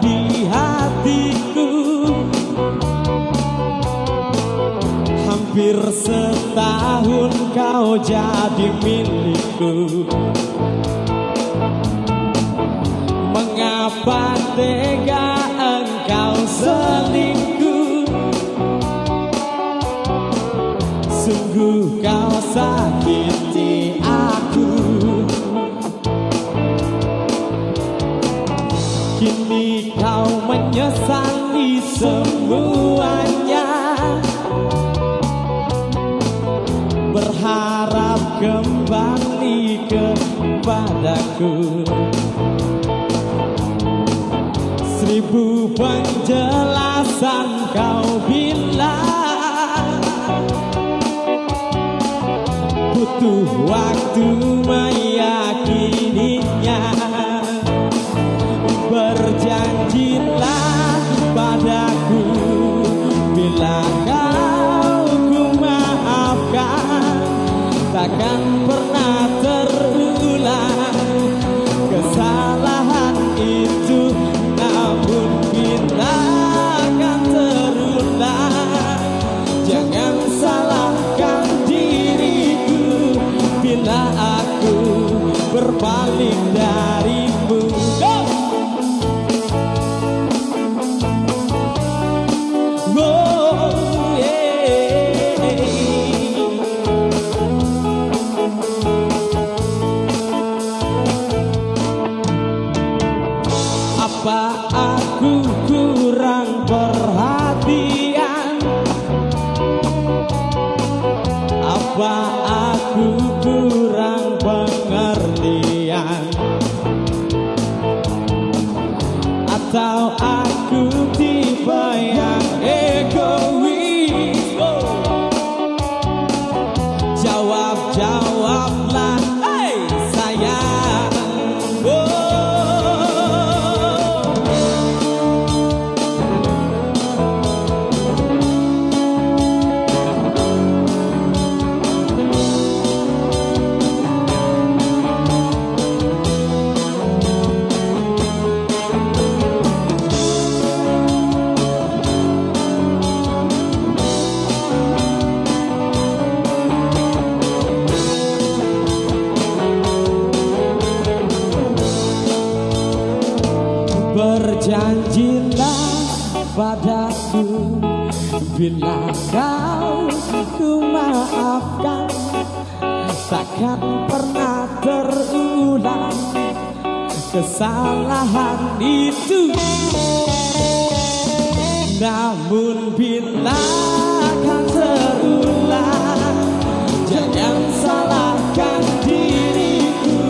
di hatiku. Hampir setahun kau jadi milikku. Mengapa tega engkau selingkuh? Sungguh kau sakiti aku. Kini kau menyesali semuanya, berharap kembali kepadaku. 1000 penjelasan kau bilang, butuh waktu meyakininya. Berjanjilah padaku, bila kau ku maafkan, takkan pernah terulang kesalahan itu. Namun bila akan terulang, jangan salahkan diriku bila aku berpaling darimu. Apa aku kurang perhatian? Apa aku kurang pengertian? Atau aku tipe yang egois? Jawablah, hey sayang. Berjanjilah padaku, bila kau ku maafkan, takkan pernah terulang kesalahan itu. Namun bila akan terulang, jangan salahkan diriku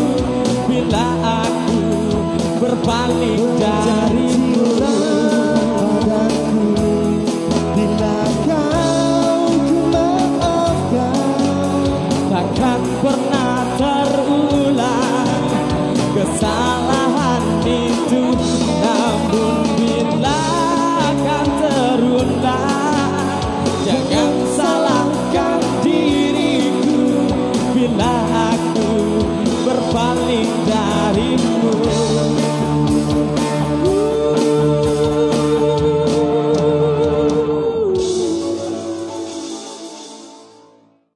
bila aku berpaling darimu. Padaku, bila kau ku maafkan, takkan pernah